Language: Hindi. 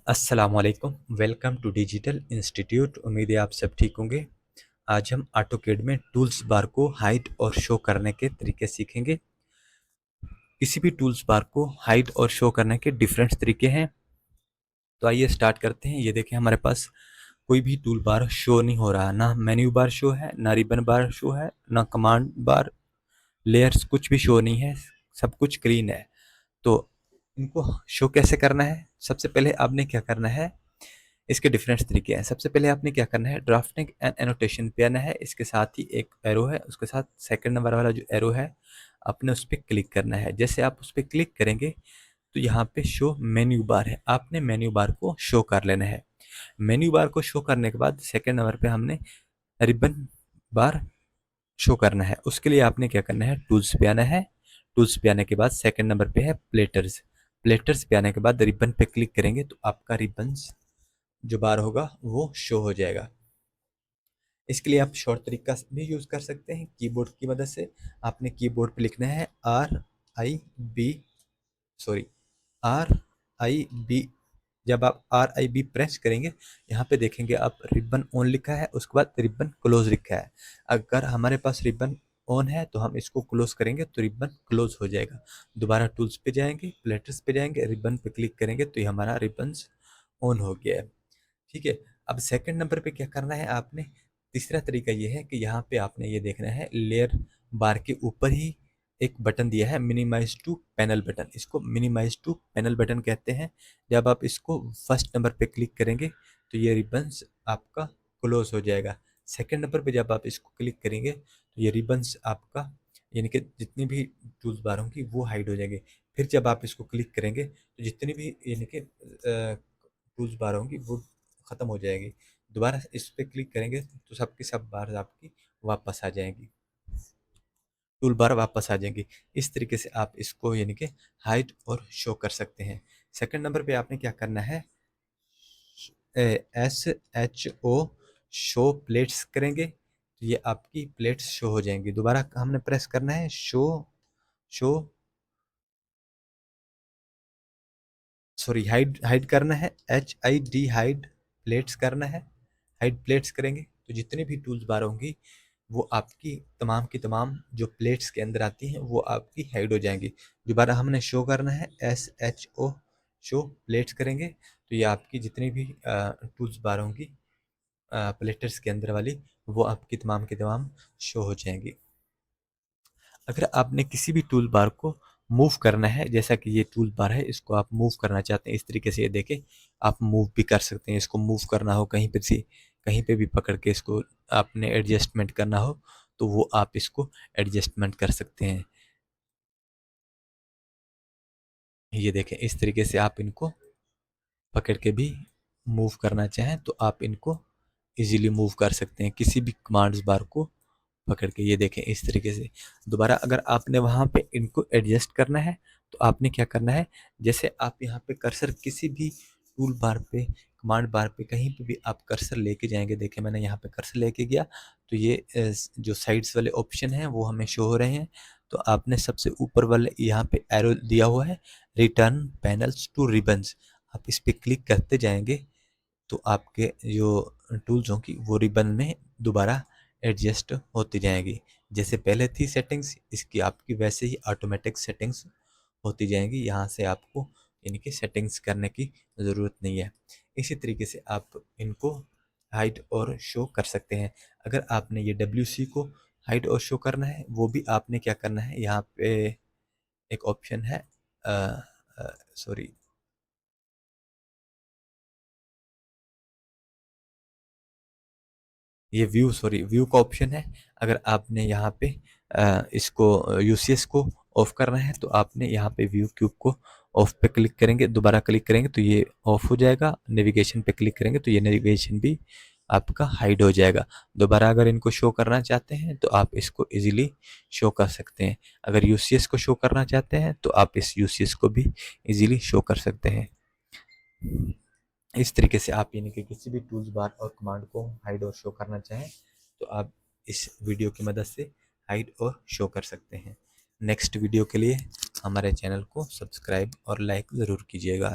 अस्सलामुअलैकुम, वेलकम टू डिजिटल इंस्टीट्यूट। उम्मीद है आप सब ठीक होंगे। आज हम ऑटोकैड में टूल्स बार को हाइड और शो करने के तरीके सीखेंगे। किसी भी टूल्स बार को हाइड और शो करने के डिफरेंट तरीके हैं, तो आइए स्टार्ट करते हैं। ये देखें, हमारे पास कोई भी टूल बार शो नहीं हो रहा, ना मेन्यू बार शो है, ना रिबन बार शो है, ना कमांड बार, लेयर्स कुछ भी शो नहीं है, सब कुछ क्लीन है। तो इनको शो कैसे करना है? सबसे पहले आपने क्या करना है, इसके डिफरेंट तरीके हैं। सबसे पहले आपने क्या करना है, ड्राफ्टिंग एंड एनोटेशन पे आना है। इसके साथ ही एक एरो है, उसके साथ सेकंड नंबर वाला जो एरो है, आपने उस पर क्लिक करना है। जैसे आप उस पर क्लिक करेंगे तो यहाँ पे शो मेन्यू बार है, आपने मेन्यू बार को शो कर लेना है। मेन्यू बार को शो करने के बाद सेकंड नंबर पे हमने रिबन बार शो करना है। उसके लिए आपने क्या करना है, टूल्स पे आना है। टूल्स पे आने के बाद सेकंड नंबर पे है प्लेटर्स। प्लेटर्स पे आने के बाद रिबन पे क्लिक करेंगे तो आपका रिबन्स जो बार होगा वो शो हो जाएगा। इसके लिए आप शॉर्ट तरीका भी यूज़ कर सकते हैं कीबोर्ड की मदद से। आपने कीबोर्ड पे लिखना है RIB, सॉरी, RIB। जब आप RIB प्रेस करेंगे, यहाँ पे देखेंगे आप रिबन ऑन लिखा है, उसके बाद रिबन क्लोज लिखा है। अगर हमारे पास रिबन ऑन है तो हम इसको क्लोज करेंगे तो रिबन क्लोज हो जाएगा। दोबारा टूल्स पे जाएंगे, प्लेटर्स पे जाएंगे, रिबन पे क्लिक करेंगे तो ये हमारा रिबन्स ऑन हो गया है। ठीक है। अब सेकंड नंबर पे क्या करना है आपने, तीसरा तरीका ये है कि यहाँ पे आपने ये देखना है, लेयर बार के ऊपर ही एक बटन दिया है, मिनिमाइज टू पैनल बटन। इसको मिनिमाइज टू पैनल बटन कहते हैं। जब आप इसको फर्स्ट नंबर पे क्लिक करेंगे तो ये रिबन्स आपका क्लोज हो जाएगा। सेकंड नंबर पे जब आप इसको क्लिक करेंगे तो ये रिबन्स आपका, यानी कि जितनी भी टूल्स बार होंगी वो हाइड हो जाएंगे। फिर जब आप इसको क्लिक करेंगे तो जितनी भी यानी कि टूल्स बार होंगी वो ख़त्म हो जाएगी। दोबारा इस पे क्लिक करेंगे तो सबकी सब बार आपकी वापस आ जाएंगी, टूल बार वापस आ जाएंगी। इस तरीके से आप इसको यानी कि हाइड और शो कर सकते हैं। सेकंड नंबर पे आपने क्या करना है, SHO शो प्लेट्स करेंगे तो ये आपकी प्लेट्स शो हो जाएंगी। दोबारा हमने प्रेस करना है show, show, sorry, hide, hide करना है, HID, हाइड प्लेट्स करना है। हाइड प्लेट्स करेंगे तो जितनी भी टूल्स बार होंगी वो आपकी तमाम की तमाम जो प्लेट्स के अंदर आती हैं वो आपकी हाइड हो जाएंगी। दोबारा हमने शो करना है, SHO शो प्लेट्स करेंगे तो ये आपकी जितनी भी टूल्स बार होंगी प्लेटर्स के अंदर वाली, वो आपकी तमाम की तमाम शो हो जाएंगी। अगर आपने किसी भी टूल बार को मूव करना है, जैसा कि ये टूल बार है, इसको आप मूव करना चाहते हैं इस तरीके से, ये देखें, आप मूव भी कर सकते हैं। इसको मूव करना हो कहीं पे से, कहीं पे भी पकड़ के इसको आपने एडजस्टमेंट करना हो तो वो आप इसको एडजस्टमेंट कर सकते हैं। ये देखें, इस तरीके से आप इनको पकड़ के भी मूव करना चाहें तो आप इनको इजीली मूव कर सकते हैं किसी भी कमांड्स बार को पकड़ के। ये देखें इस तरीके से। दोबारा अगर आपने वहाँ पे इनको एडजस्ट करना है तो आपने क्या करना है, जैसे आप यहाँ पे कर्सर किसी भी टूल बार पे, कमांड बार पे, कहीं पे भी आप कर्सर लेके जाएंगे, देखें मैंने यहाँ पे कर्सर लेके गया तो ये जो साइड्स वाले ऑप्शन हैं वो हमें शो हो रहे हैं। तो आपने सबसे ऊपर वाले यहाँ पे एरो दिया हुआ है, रिटर्न पैनल्स टू रिबन्स, आप इस पर क्लिक करते जाएंगे तो आपके जो टूल्स होंगी वो रिबन में दोबारा एडजस्ट होती जाएंगी। जैसे पहले थी सेटिंग्स इसकी, आपकी वैसे ही ऑटोमेटिक सेटिंग्स होती जाएंगी। यहाँ से आपको इनकी सेटिंग्स करने की ज़रूरत नहीं है। इसी तरीके से आप इनको हाइड और शो कर सकते हैं। अगर आपने ये WC को हाइड और शो करना है, वो भी आपने क्या करना है, यहाँ पे एक ऑप्शन है, सॉरी, ये व्यू, सॉरी, व्यू का ऑप्शन है। अगर आपने यहाँ पे इसको UCS को ऑफ करना है तो आपने यहाँ पे व्यू क्यूब को ऑफ पे क्लिक करेंगे, दोबारा क्लिक करेंगे तो ये ऑफ हो जाएगा। नेविगेशन पे क्लिक करेंगे तो ये नेविगेशन भी आपका हाइड हो जाएगा। दोबारा अगर इनको शो करना चाहते हैं तो आप इसको इजीली शो कर सकते हैं। अगर UCS को शो करना चाहते हैं तो आप इस UCS को भी इजीली शो कर सकते हैं। इस तरीके से आप यानी कि किसी भी टूल्स बार और कमांड को हाइड और शो करना चाहें तो आप इस वीडियो की मदद से हाइड और शो कर सकते हैं। नेक्स्ट वीडियो के लिए हमारे चैनल को सब्सक्राइब और लाइक ज़रूर कीजिएगा।